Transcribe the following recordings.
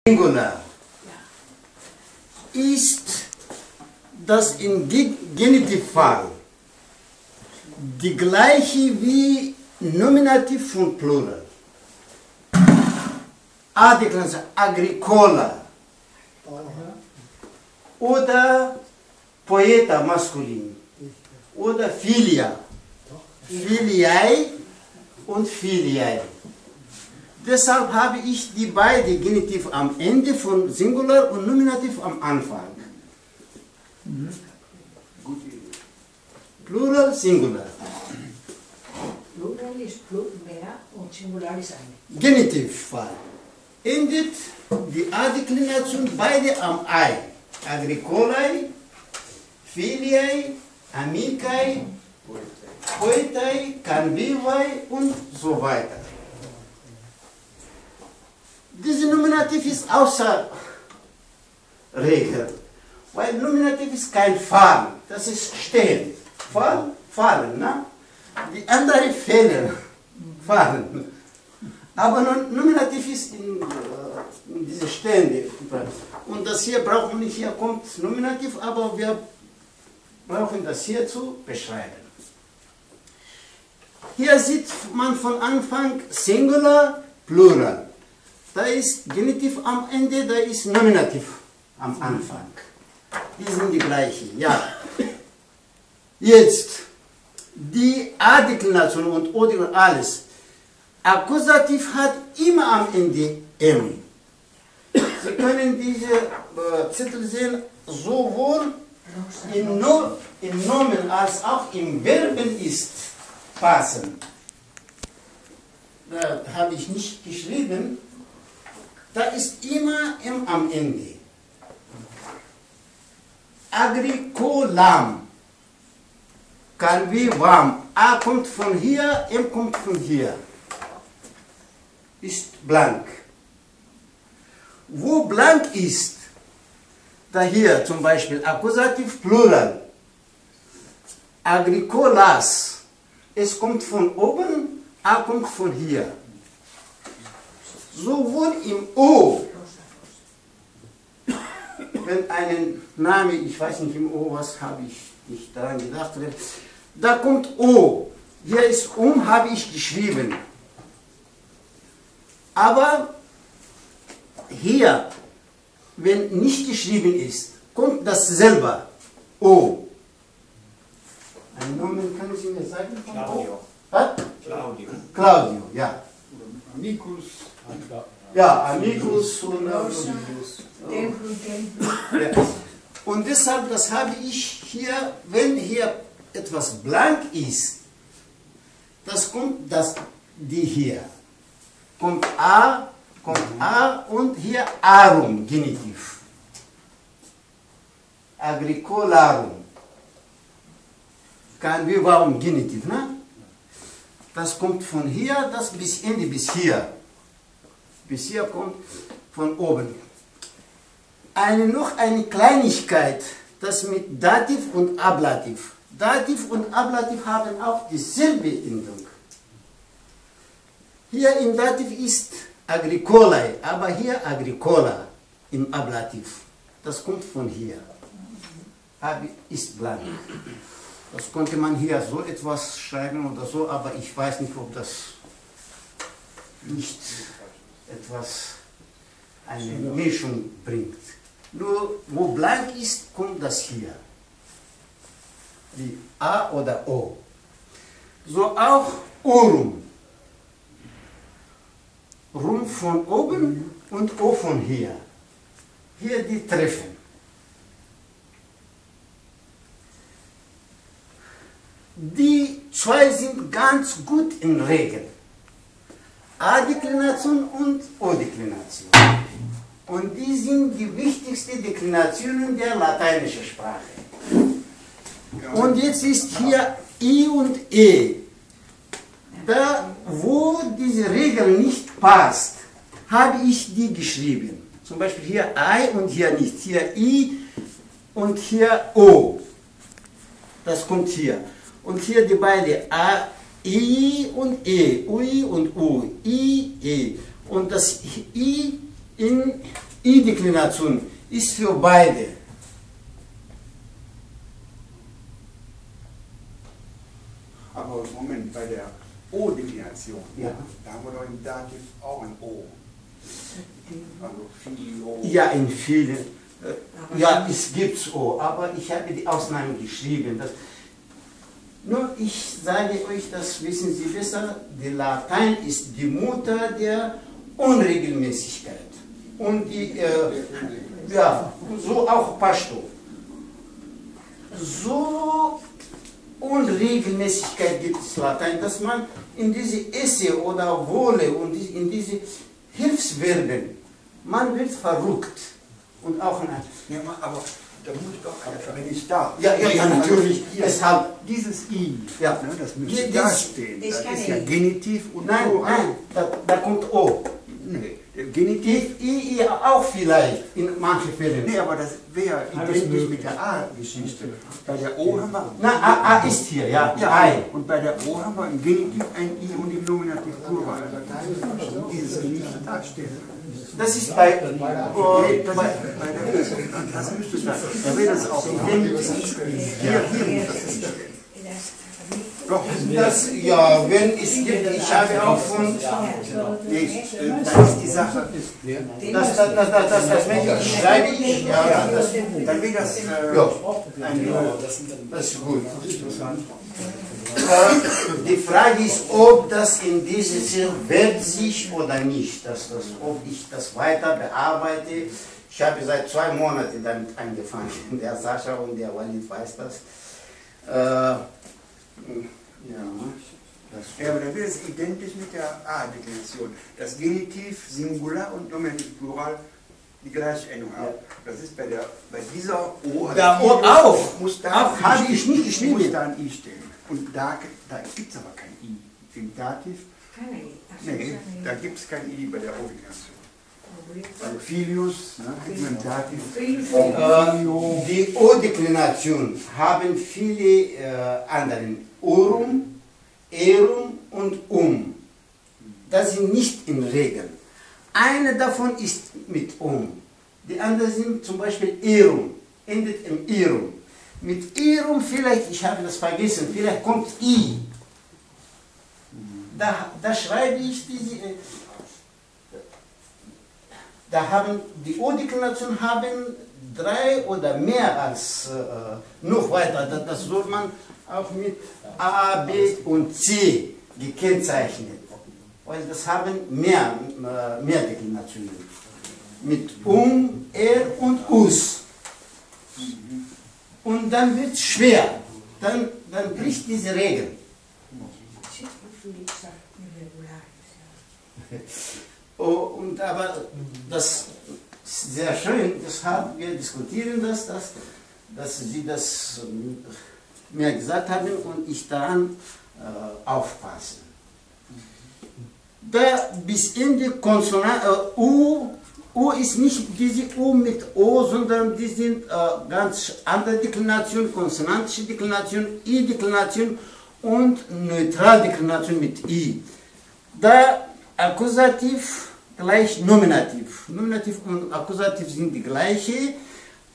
Singular ist das im Genitivfall die gleiche wie Nominativ von Plural. Adjektiv agricola oder poeta maskulin oder filia, filiae und filiae. Deshalb habe ich die beiden Genitiv am Ende von Singular und Nominativ am Anfang. Plural, Singular. Plural ist mehr und Singular ist eine. Genitivfall. Endet die Adeklination beide am Ei. Agricolae, Filiae, Amicae, Poetae, Convivae und so weiter. Diese Nominativ ist außer Regel, weil Nominativ ist kein Fall, das ist stehen. Fall, fallen, ne? Die anderen fehlen, fallen. Aber Nominativ ist in diese Stände. Und das hier braucht man nicht, hier kommt Nominativ, aber wir brauchen das hier zu beschreiben. Hier sieht man von Anfang Singular, Plural. Da ist Genitiv am Ende, da ist Nominativ am Anfang. Die sind die gleichen, ja. Jetzt, die Adeklination und Odeklination, alles. Akkusativ hat immer am Ende M. Sie können diese Zettel sehen, sowohl im Nomen als auch im Verben ist passend. Da habe ich nicht geschrieben. Da ist immer M am Ende. Agricolam. Convivam. A kommt von hier, M kommt von hier. Ist blank. Wo blank ist, da hier zum Beispiel Akkusativ Plural. Agricolas. Es kommt von oben, A kommt von hier. Sowohl im O, wenn einen Name, ich weiß nicht im O, was habe ich nicht daran gedacht, da kommt O, hier ist habe ich geschrieben. Aber hier, wenn nicht geschrieben ist, kommt das selber O. Einen Namen können Sie mir sagen? Claudio. Was? Claudio. Claudio, ja. Amicus. Ja, Amicus und Tempel. ja. Und deshalb, das habe ich hier, wenn hier etwas blank ist, das kommt die hier. Kommt A und hier Arum, Genitiv. Agricolarum. Convivarum, Genitiv, ne? Das kommt von hier, das bis Ende, bis hier. Bis hier kommt von oben. Noch eine Kleinigkeit, das mit Dativ und Ablativ. Dativ und Ablativ haben auch dieselbe Endung. Hier im Dativ ist Agricolae, aber hier Agricola im Ablativ. Das kommt von hier. Ist blank. Das konnte man hier so etwas schreiben oder so, aber ich weiß nicht, ob das nicht eine Mischung bringt. Nur wo blank ist, kommt das hier. Wie A oder O. So auch Orum. Rum von oben und O von hier. Hier die treffen. Die zwei sind ganz gut in Regel. A-Deklination und O-Deklination. Und die sind die wichtigsten Deklinationen der lateinischen Sprache. Und jetzt ist hier I und E. Da, wo diese Regel nicht passt, habe ich die geschrieben. Zum Beispiel hier I und hier nicht. Hier I und hier O. Das kommt hier. Und hier die beiden A, I und E. Ui und U. I, E. Und das I in I-Deklination ist für beide. Aber Moment, bei der O-Deklination, Ja. da haben wir doch im Dativ auch ein O. Also Filio. Ja, in vielen. Ja, es gibt so, aber ich habe die Ausnahmen geschrieben. Nur ich sage euch, das wissen Sie besser, die Latein ist die Mutter der Unregelmäßigkeit. Und die, ja, so auch Pashto. So Unregelmäßigkeit gibt es Latein, dass man in diese Esse oder Wohle und in diese Hilfsverben, man wird verrückt. Und auch in Ja, aber da muss ich doch, wenn ich darf. ja, natürlich. Hier, Deshalb, dieses I, Ja. ne, das Hier, müsste das- da stehen. das Das kann ist ja ich. Genitiv und nein, Plural. nein, da kommt O. Nee, der Genitiv. I auch vielleicht in manchen Fällen. Nee, aber das wäre identisch mit der A-Geschichte. Bei der O haben wir. Na, A ist hier, ja, Ja, Ei. und bei der O haben wir im Genitiv ein I und im Nominativ Plural. Dieses Genitiv da steht. Das ist bei, Nee, das müsste sein. Da wäre das auch identisch. Hier muss das nicht stehen. Doch, das, ja, wenn es gibt, ich habe auch von, da ist die Sache. das schreibe ich, ja, Dann wäre das ja, das ist gut. Die Frage ist, ob das in diesem Sinn wehrt sich oder nicht, ob ich das weiter bearbeite. Ich habe seit 2 Monaten damit angefangen. Der Sascha und der Walid weiß das. Ja, aber dann wäre es identisch mit der A-Deklination. Das Genitiv, Singular und Nominativ Plural die gleiche Endung haben. Das ist bei dieser O, Ja, O auch. muss da Auch ein I habe stehen. ich nicht geschrieben. Muss da ein I stehen. Und da gibt es aber kein I. Im Dativ, nee, da gibt es kein I bei der O-Deklination. Also Filius, ne, kriegt man im Dativ. Die O-Deklination haben viele andere. Urum, Erum und Das sind nicht in Regeln. Eine davon ist mit Die anderen sind zum Beispiel Erum, endet im Erum. Mit Erum vielleicht, ich habe das vergessen, vielleicht kommt I. Da schreibe ich diese. Da haben die O-Deklination haben 3 oder mehr als noch weiter. Das soll man auch mit A, B und C gekennzeichnet. Weil das haben mehr Deklinationen. Mit Er und Us. Und dann wird es schwer. Dann bricht diese Regel. Oh, aber das ist sehr schön, deshalb wir diskutieren dass Sie das mir gesagt haben und ich daran aufpasse. Da bis Ende Konsonant, U ist nicht diese U mit O, sondern die sind ganz andere Deklinationen, konsonantische Deklination, I-Deklination und Neutraldeklination mit I. Da Akkusativ gleich Nominativ. Nominativ und Akkusativ sind die gleiche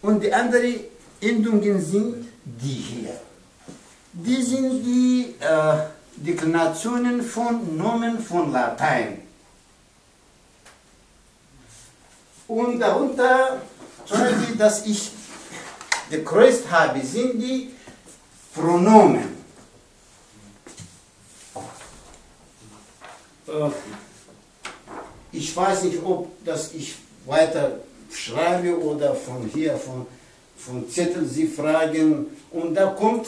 und die anderen Endungen sind die hier. Die sind die Deklinationen von Nomen von Latein. Und darunter, die, dass ich gekreuzt habe, sind die Pronomen. Ich weiß nicht, ob das ich weiter schreibe oder von hier, von Zettel Sie fragen. Und da kommt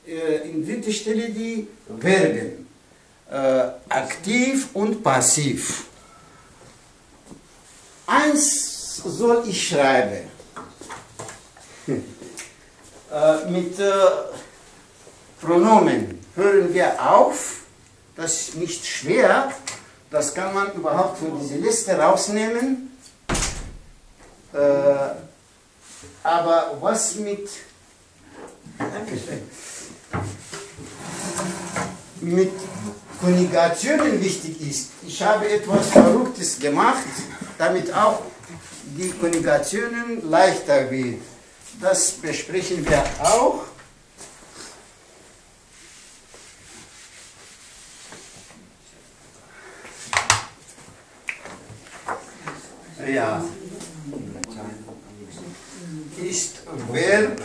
in dritter Stelle die Verben. Aktiv und passiv. Eins soll ich schreiben. Mit Pronomen hören wir auf. Das ist nicht schwer. Das kann man überhaupt von dieser Liste rausnehmen. Aber was mit Konjugationen wichtig ist, ich habe etwas Verrücktes gemacht, damit auch die Konjugationen leichter wird. Das besprechen wir auch. Ja. Ist Verb